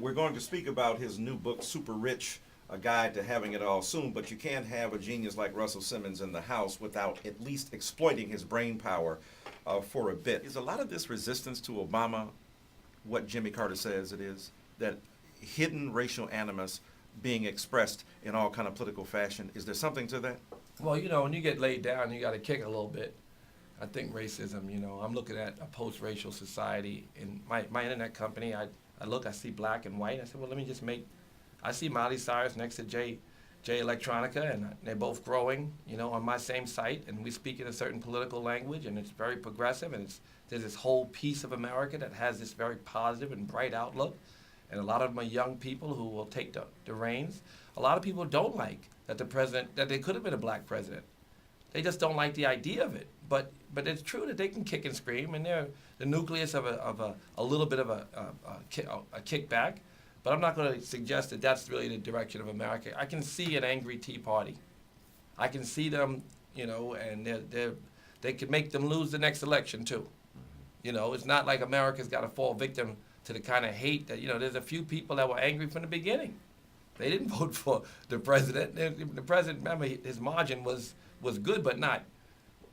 We're going to speak about his new book, Super Rich, A Guide to Having It All soon, but you can't have a genius like Russell Simmons in the house without at least exploiting his brain power for a bit. Is a lot of this resistance to Obama what Jimmy Carter says it is? That hidden racial animus being expressed in all kind of political fashion. Is there something to that? Well, when you get laid down, you got to kick a little bit. I think racism, I'm looking at a post-racial society. In my internet company, I see black and white. I said, well, let me just I see Miley Cyrus next to J Electronica, and they're both growing, on my same site, and we speak in a certain political language, and it's very progressive, and there's this whole piece of America that has this very positive and bright outlook, and a lot of them are young people who will take the reins. A lot of people don't like that that there could have been a black president. They just don't like the idea of it. But it's true that they can kick and scream, and they're the nucleus of a little bit of a kickback. But I'm not going to suggest that that's really the direction of America. I can see an angry Tea Party. I can see them, and they could make them lose the next election too. It's not like America's got to fall victim to the kind of hate that, there's a few people that were angry from the beginning. They didn't vote for the president. The president, remember, his margin was good, but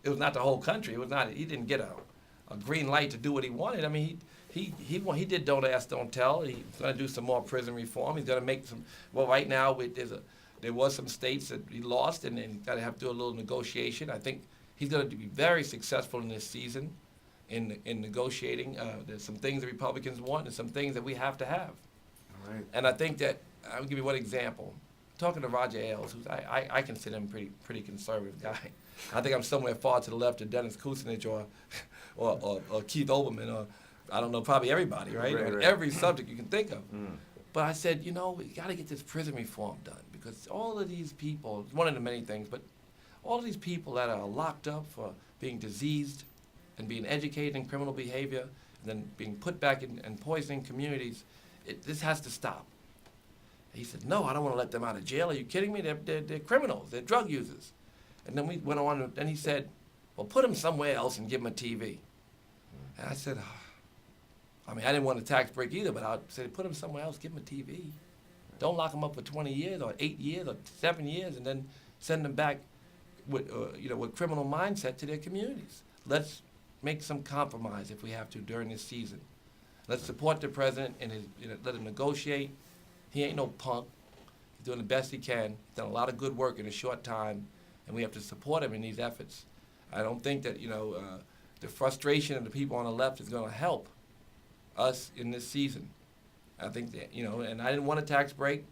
it was not the whole country. He didn't get a green light to do what he wanted. I mean, he did Don't Ask, Don't Tell. He's going to do some more prison reform. He's going to make some. Well, right now there was some states that he lost, and then got to have to do a little negotiation. I think he's going to be very successful in this season in negotiating. There's some things the Republicans want, and some things that we have to have. All right. And I think that I'll give you one example. Talking to Roger Ailes, who's I consider him pretty conservative guy. I think I'm somewhere far to the left of Dennis Kucinich or Keith Olbermann or I don't know, probably everybody, right? On every subject you can think of. But I said, we got to get this prison reform done because all of these people, it's one of the many things, but all of these people that are locked up for being diseased and being educated in criminal behavior and then being put back in poisoning communities, this has to stop. He said, no, I don't want to let them out of jail. Are you kidding me? They're criminals. They're drug users. And then we went on, and he said, well, put them somewhere else and give them a TV. And I said, I didn't want a tax break either, but I said, put them somewhere else, give them a TV. Don't lock them up for 20 years or 8 years or 7 years and then send them back with criminal mindset to their communities. Let's make some compromise if we have to during this season. Let's support the president and let him negotiate. He ain't no punk. He's doing the best he can. He's done a lot of good work in a short time, and we have to support him in these efforts. I don't think that, the frustration of the people on the left is going to help us in this season. I think that, and I didn't want a tax break.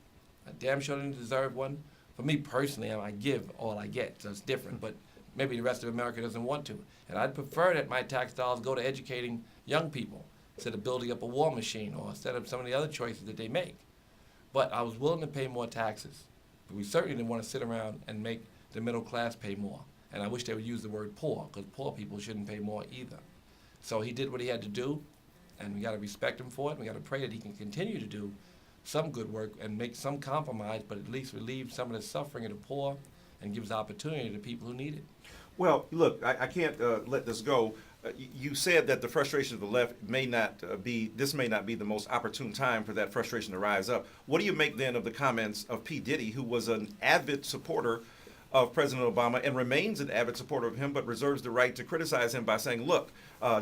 I damn sure didn't deserve one. For me personally, I give all I get, so it's different, but maybe the rest of America doesn't want to. And I'd prefer that my tax dollars go to educating young people instead of building up a war machine or instead of some of the other choices that they make. But I was willing to pay more taxes. But we certainly didn't want to sit around and make the middle class pay more. And I wish they would use the word poor, because poor people shouldn't pay more either. So he did what he had to do, and we got to respect him for it. We got to pray that he can continue to do some good work and make some compromise, but at least relieve some of the suffering of the poor and gives opportunity to people who need it. Well, look, I can't let this go. You said that the frustration of the left may not be the most opportune time for that frustration to rise up. What do you make then of the comments of p-diddy, who was an avid supporter of President Obama and remains an avid supporter of him, but reserves the right to criticize him by saying, look,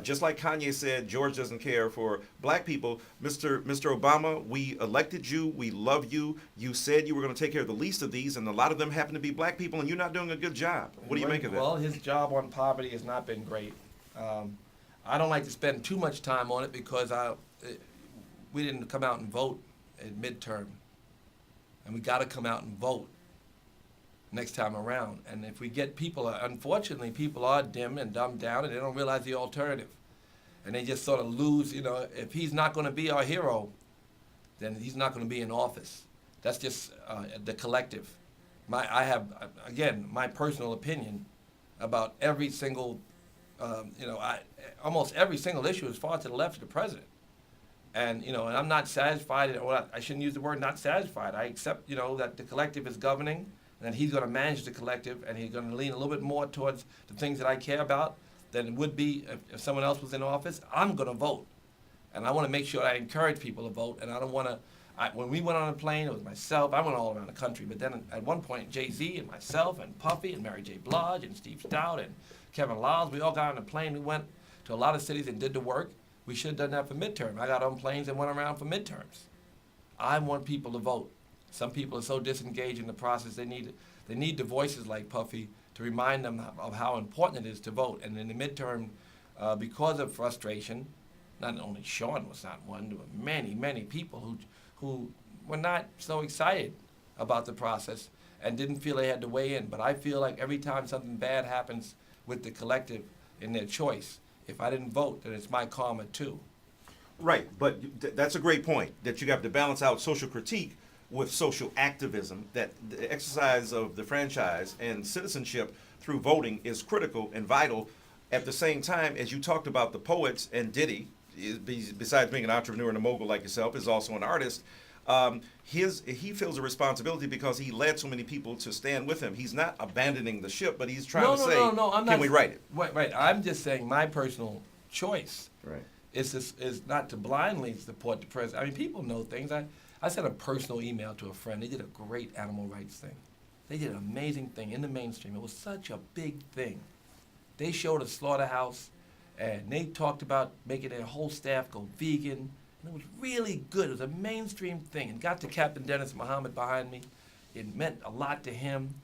just like Kanye said, George doesn't care for black people. Mr. Obama, we elected you. We love you. You said you were going to take care of the least of these, and a lot of them happen to be black people, and you're not doing a good job. What do you make of that? Well, his job on poverty has not been great. I don't like to spend too much time on it because we didn't come out and vote at midterm. And we got to come out and vote next time around. And if we get people, unfortunately, people are dim and dumbed down and they don't realize the alternative. And they just sort of lose, if he's not going to be our hero, then he's not going to be in office. That's just the collective. I have, again, my personal opinion about every single almost every single issue is far to the left of the president. And, and I'm not satisfied, or I shouldn't use the word not satisfied. I accept, that the collective is governing, and that he's going to manage the collective, and he's going to lean a little bit more towards the things that I care about than it would be if someone else was in office. I'm going to vote. And I want to make sure I encourage people to vote, and I don't want When we went on a plane, it was myself. I went all around the country. But then at one point, Jay-Z and myself and Puffy and Mary J. Blige and Steve Stout and Kevin Lyles, we all got on a plane. We went to a lot of cities and did the work. We should have done that for midterm. I got on planes and went around for midterms. I want people to vote. Some people are so disengaged in the process, they need the voices like Puffy to remind them of how important it is to vote. And in the midterm, because of frustration, not only Sean was not one, there were many, many people who were not so excited about the process and didn't feel they had to weigh in. But I feel like every time something bad happens with the collective in their choice, if I didn't vote, then it's my karma too. Right, but that's a great point, that you have to balance out social critique with social activism, that the exercise of the franchise and citizenship through voting is critical and vital. At the same time, as you talked about the poets, and Diddy, besides being an entrepreneur and a mogul like yourself, is also an artist. He feels a responsibility because he led so many people to stand with him. He's not abandoning the ship, but he's trying to say, can we write it? Right. I'm just saying my personal choice Right. is not to blindly support the president. I mean, people know things. I sent a personal email to a friend. They did a great animal rights thing. They did an amazing thing in the mainstream. It was such a big thing. They showed a slaughterhouse, and they talked about making their whole staff go vegan. And it was really good. It was a mainstream thing. And got to Captain Dennis Muhammad behind me. It meant a lot to him.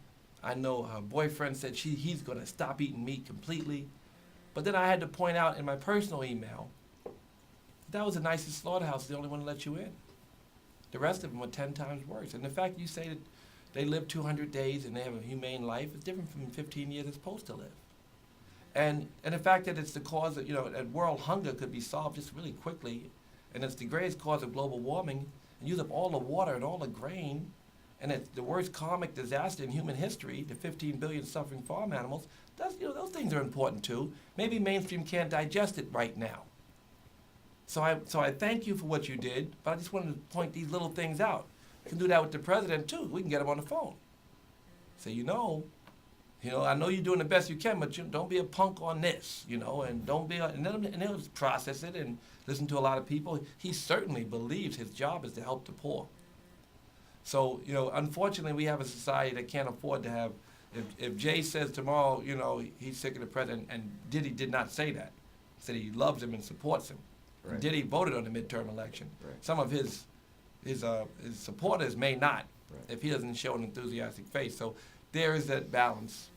I know her boyfriend said he's going to stop eating meat completely. But then I had to point out in my personal email, that was the nicest slaughterhouse, the only one to let you in. The rest of them were 10 times worse. And the fact you say that they live 200 days and they have a humane life is different from 15 years it's supposed to live. And the fact that it's the cause that, that world hunger could be solved just really quickly, and it's the greatest cause of global warming, and use up all the water and all the grain, and it's the worst karmic disaster in human history, the 15 billion suffering farm animals, those things are important too. Maybe mainstream can't digest it right now. So I thank you for what you did, but I just wanted to point these little things out. We can do that with the president too. We can get him on the phone. So I know you're doing the best you can, but don't be a punk on this, and don't be, and he'll process it and listen to a lot of people. He certainly believes his job is to help the poor. So, unfortunately, we have a society that can't afford to have, if Jay says tomorrow, he's sick of the president, and Diddy did not say that. He said he loves him and supports him. Right. And Diddy voted on the midterm election. Right. Some of his supporters may not, Right. if he doesn't show an enthusiastic face. So there is that balance.